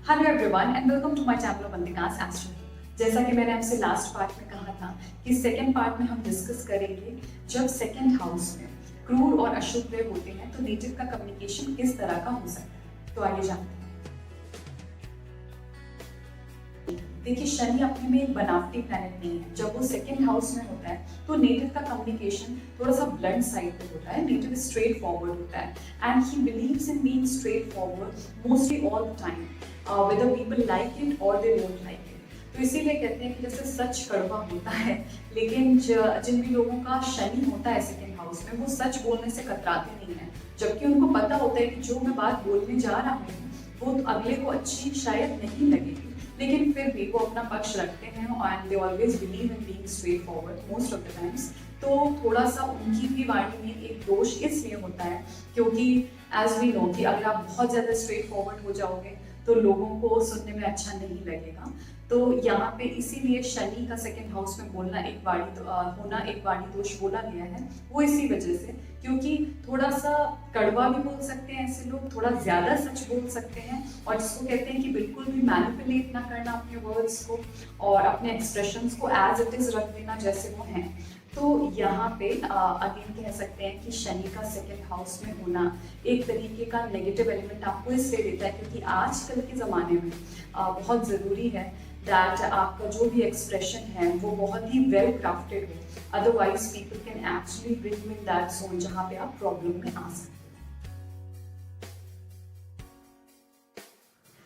Hello everyone and welcome to my channel Vandikas astro. जैसा कि मैंने आपसे लास्ट पार्ट में कहा था कि सेकंड पार्ट में हम डिस्कस करेंगे जब सेकंड हाउस में क्रूर और अशुभ ग्रह होते हैं तो नेटिव का कम्युनिकेशन किस तरह का हो सकता है। तो आइए जानते हैं। देखिए, शनि अपने में एक बनावटी प्लैनेट नहीं है। जब वो सेकंड हाउस में होता है तो नेटिव का कम्युनिकेशन थोड़ा सा ब्लंट साइड पे होता है। नेटिव स्ट्रेट फॉरवर्ड होता है and he believes in being straight forward mostly all the time, whether people like it or they don't like it। तो इसीलिए कहते हैं कि जैसे सच कड़वा होता है, लेकिन जिन भी लोगों का शनि होता है सेकंड हाउस में वो सच बोलने से कतराते नहीं है, जबकि उनको पता होता है कि जो मैं बात बोलने जा रहा हूँ वो अगले को अच्छी शायद नहीं लगेगी, लेकिन फिर भी वो अपना पक्ष रखते हैं and they always believe in being straight forward most of the times. तो थोड़ा सा उनकी भी वाणी में एक दोष इसलिए होता है क्योंकि एज वी नो कि अगर आप बहुत ज़्यादा स्ट्रेट फॉरवर्ड हो जाओगे तो लोगों को सुनने में अच्छा नहीं लगेगा। तो यहाँ पे इसीलिए शनि का सेकंड हाउस में बोलना एक होना एक वाणी दोष बोला गया है, वो इसी वजह से क्योंकि थोड़ा सा कड़वा भी बोल सकते हैं ऐसे लोग, थोड़ा ज़्यादा सच बोल सकते हैं और जिसको कहते हैं कि बिल्कुल भी मैनिपुलेट ना करना अपने वर्ड्स को और अपने एक्सप्रेशंस को एज इट इज़ रख देना जैसे वो हैं। तो यहाँ पे अगेन कह सकते हैं कि शनि का सेकंड हाउस में होना एक तरीके का नेगेटिव एलिमेंट आपको इसलिए देता है क्योंकि आजकल के ज़माने में बहुत ज़रूरी है दैट आपका जो भी एक्सप्रेशन है वो बहुत ही वेल क्राफ्टेड हो, otherwise people can actually bring you in that zone जहाँ पे आप प्रॉब्लम में आ सकते हैं।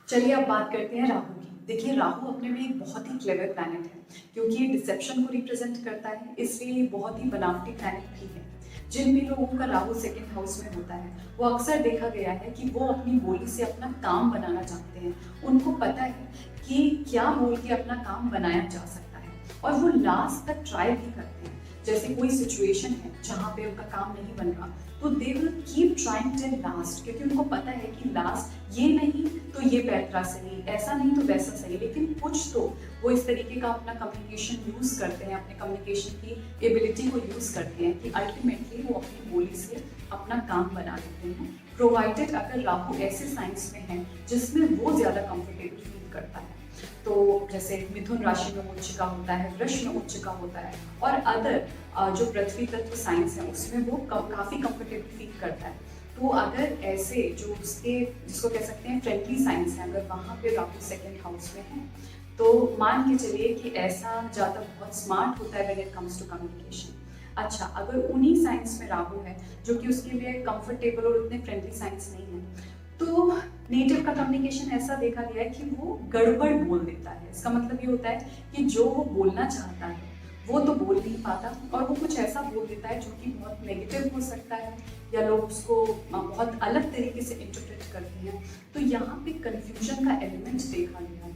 चलिए अब बात करते हैं राहु की। देखिए, राहु अपने में एक बहुत ही क्लेवर प्लैनेट है क्योंकि ये डिसेप्शन को रिप्रेजेंट करता है, इसलिए ये बहुत ही बनावटी प्लैनेट भी है। जिन भी लोगों का राहु सेकंड हाउस में होता है वो अक्सर देखा गया है कि वो अपनी बोली से अपना काम बनाना चाहते हैं। उनको पता है कि क्या बोल के अपना काम बनाया जा सकता है और वो लास्ट तक ट्राई भी करते हैं। जैसे कोई सिचुएशन है जहाँ पे उनका काम नहीं बन रहा तो they will keep trying till last, क्योंकि उनको पता है कि लास्ट ये नहीं तो ये पैतरा सही, ऐसा नहीं तो वैसा सही, लेकिन कुछ तो वो इस तरीके का अपना कम्युनिकेशन यूज करते हैं, अपने कम्युनिकेशन की एबिलिटी को यूज करते हैं कि अल्टीमेटली वो अपनी बोली से अपना काम बना लेते हैं, प्रोवाइडेड अगर राहु ऐसे साइंस में है जिसमें वो ज्यादा कंफर्टेबल फील करता है। तो जैसे मिथुन राशि में उच्च का होता है, वृष में उच्च का होता है और अदर जो पृथ्वी तत्व साइंस है उसमें वो काफी कंफर्टेबल फील करता है। तो अगर ऐसे जो उसके जिसको कह सकते हैं फ्रेंडली साइंस है, अगर वहाँ पे राहु सेकंड हाउस में है तो मान के चलिए कि ऐसा ज़्यादा बहुत स्मार्ट होता है when it comes to communication. अच्छा, अगर उन्हीं साइंस में राहु है जो कि उसके लिए कंफर्टेबल और उतने फ्रेंडली साइंस नहीं है तो नेटिव का कम्युनिकेशन ऐसा देखा गया है कि वो गड़बड़ बोल देता है। इसका मतलब ये होता है कि जो वो बोलना चाहता है वो तो बोल नहीं पाता और वो कुछ ऐसा बोल देता है जो कि बहुत नेगेटिव हो सकता है या लोग उसको बहुत अलग तरीके से इंटरप्रेट करते हैं। तो यहाँ पे कंफ्यूजन का एलिमेंट देखा गया है।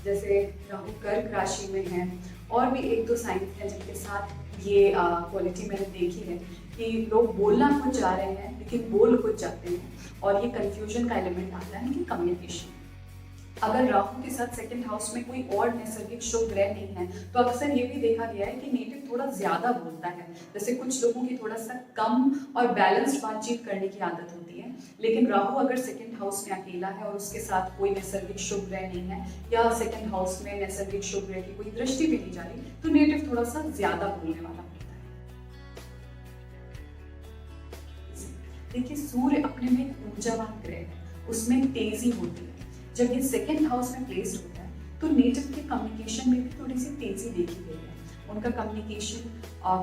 जैसे राहु कर्क राशि में है और भी एक दो साइन हैं जिनके साथ ये क्वालिटी मैंने देखी है कि लोग बोलना कुछ चाह रहे हैं लेकिन बोल कुछ चाहते हैं और ये कंफ्यूजन का एलिमेंट आता है कि कम्युनिकेशन। अगर राहु के साथ सेकंड हाउस में कोई और नैसर्गिक शुभ ग्रह नहीं है तो अक्सर ये भी देखा गया है कि नेटिव थोड़ा ज्यादा बोलता है। जैसे कुछ लोगों की थोड़ा सा कम और बैलेंस्ड बातचीत करने की आदत होती है, लेकिन राहु अगर सेकंड हाउस में अकेला है और उसके साथ कोई नैसर्गिक शुभ ग्रह नहीं है या सेकंड हाउस में नैसर्गिक शुभ ग्रह की कोई दृष्टि भी नहीं जा रही तो नेटिव थोड़ा सा ज्यादा बोलने वाला होता है। देखिए, सूर्य अपने में एक ऊर्जावान ग्रह है, उसमें तेजी होती है। जब ये सेकंड हाउस में प्लेस्ड होता है तो नेटिव के कम्युनिकेशन में भी थोड़ी सी तेजी देखी गई है। उनका कम्युनिकेशन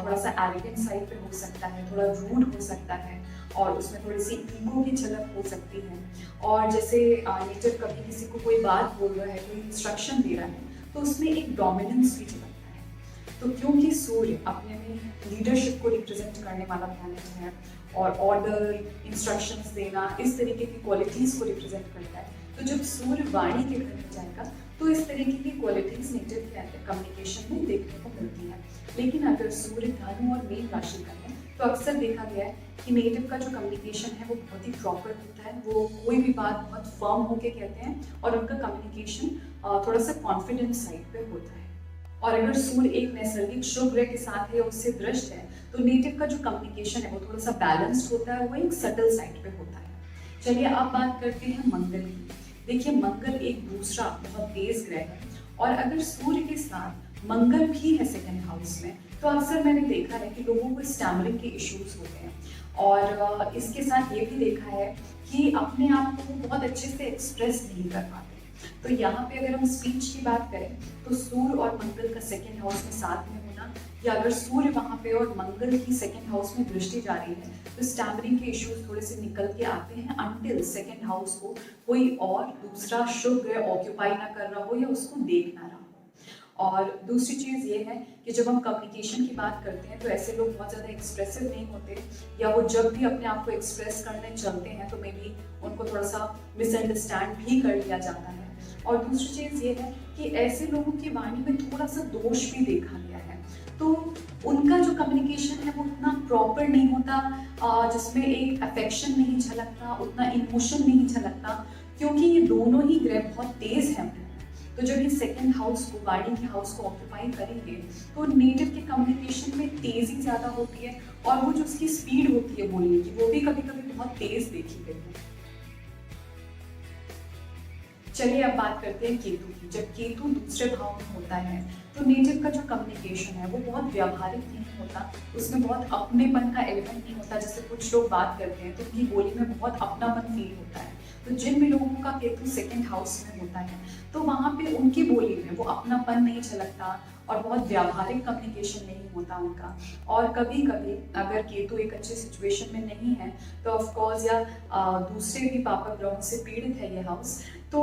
थोड़ा सा एरोगेंट साइड पे हो सकता है, थोड़ा रूड हो सकता है और उसमें थोड़ी सी ईगो की झलक हो सकती है। और जैसे नेटिव कभी किसी को कोई बात बोल रहा है, कोई इंस्ट्रक्शन दे रहा है तो उसमें एक डोमिनेंस भी झलकता है। तो क्योंकि सूर्य अपने में लीडरशिप को रिप्रेजेंट करने वाला प्लैनेट है और ऑर्डर, इंस्ट्रक्शंस देना, इस तरीके की क्वालिटीज को रिप्रेजेंट करता है, तो जब सूर्य वाणी के घर में जाएगा तो इस तरीके की क्वालिटीज नेटिव कम्युनिकेशन में देखने को मिलती है। लेकिन अगर सूर्य धनु और मीन राशि का है तो अक्सर देखा गया है कि नेटिव का जो कम्युनिकेशन है वो बहुत ही प्रॉपर होता है। वो कोई भी बात बहुत फर्म होके कहते हैं और उनका कम्युनिकेशन थोड़ा सा कॉन्फिडेंस साइड पे होता है। और अगर सूर्य एक नैसर्गिक शुभ ग्रह के साथ है, उससे दृष्ट है, तो नेटिव का जो कम्युनिकेशन है वो थोड़ा सा बैलेंस्ड होता है, वो एक सटल साइड पे होता है। चलिए अब बात करते हैं मंगल की। देखिए मंगल एक दूसरा बहुत तेज ग्रह है, और अगर सूर्य के साथ मंगल भी है सेकंड हाउस में, तो अक्सर मैंने देखा है कि लोगों को स्टैमरिंग के इश्यूज होते हैं। और इसके साथ ये भी देखा है कि अपने आप को बहुत अच्छे से एक्सप्रेस नहीं कर पाते। तो यहाँ पे अगर हम स्पीच की बात करें, तो सूर्य और मंगल का सेकंड हाउस में साथ में होना, या अगर सूर्य वहाँ पे और मंगल की सेकंड हाउस में दृष्टि जा रही है, तो स्टैमरिंग के इश्यूज थोड़े से निकल के आते हैं, अनटिल सेकंड हाउस को कोई और दूसरा शुभ ग्रह ऑक्यूपाई ना कर रहा हो या उसको देख ना रहा हो। और दूसरी चीज़ ये है कि जब हम कम्युनिकेशन की बात करते हैं, तो ऐसे लोग बहुत ज़्यादा एक्सप्रेसिव नहीं होते, या वो जब भी अपने आप को एक्सप्रेस करने चलते हैं तो मे बी उनको थोड़ा सा मिसअंडरस्टैंड भी कर लिया जाता है। और दूसरी चीज़ ये है कि ऐसे लोगों की वाणी में थोड़ा सा दोष भी देखा गया है, तो उनका जो कम्युनिकेशन है वो उतना प्रॉपर नहीं होता, जिसमें एक अफेक्शन नहीं झलकता, उतना इमोशन नहीं झलकता, क्योंकि ये दोनों ही ग्रह बहुत तेज हैं। तो जब ये सेकंड हाउस को, वाणी के हाउस को ऑक्यूपाई करेंगे, तो नेटिव के कम्युनिकेशन में तेजी ज़्यादा होती है, और वो जो उसकी स्पीड होती है बोलने की, वो भी कभी कभी बहुत तेज देखी गई है। चलिए अब बात करते हैं केतु की। जब केतु दूसरे भाव में होता है, तो नेटिव का जो कम्युनिकेशन है वो बहुत व्यावहारिक नहीं होता, उसमें बहुत अपनेपन का एलिमेंट नहीं होता। जैसे कुछ लोग बात करते हैं तो उनकी बोली में बहुत अपनापन फील होता है। तो जिन भी लोगों का केतु सेकंड हाउस में होता है, तो वहाँ पे उनकी बोली में वो अपनापन नहीं झलकता, और बहुत व्यावहारिक कम्युनिकेशन नहीं होता उनका। और कभी कभी अगर केतु एक अच्छे सिचुएशन में नहीं है, तो ऑफकोर्स, या दूसरे भी पापक ग्रहों से पीड़ित है ये हाउस, तो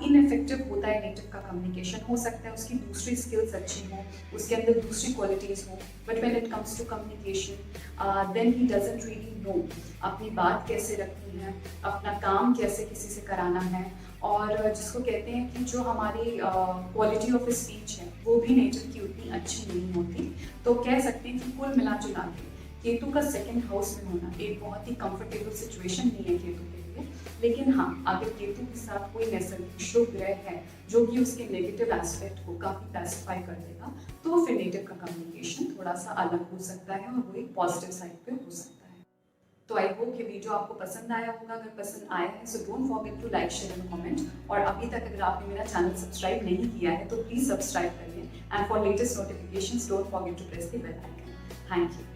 इनफेक्टिव होता है नेटिव का कम्युनिकेशन। हो सकता है उसकी दूसरी स्किल्स अच्छी हों, उसके अंदर दूसरी क्वालिटीज़ हों, but when it comes to communication then he doesn't really know अपनी बात कैसे रखनी है, अपना काम कैसे किसी से कराना है। और जिसको कहते हैं कि जो हमारी क्वालिटी ऑफ स्पीच है, वो भी नेचर की उतनी अच्छी नहीं होती। तो कह सकते हैं कि कुल मिला जुला के केतु का सेकंड हाउस में होना एक बहुत ही कंफर्टेबल सिचुएशन नहीं है केतु के लिए। लेकिन हाँ, अगर केतु के साथ कोई नैसर्गिक शुभ ग्रह है जो कि उसके नेगेटिव एस्पेक्ट को काफ़ी पैसिफाई कर देगा, तो फिर नेटिव का कम्युनिकेशन थोड़ा सा अलग हो सकता है, और वो एक पॉजिटिव साइड पे हो सकता है। तो आई होप कि वीडियो आपको पसंद आया होगा। अगर पसंद आया है so don't forget to like, share and comment. और अभी तक अगर आपने मेरा चैनल सब्सक्राइब नहीं किया है तो प्लीज़ सब्सक्राइब करिए, and for latest notifications don't forget to press the bell icon. Thank you.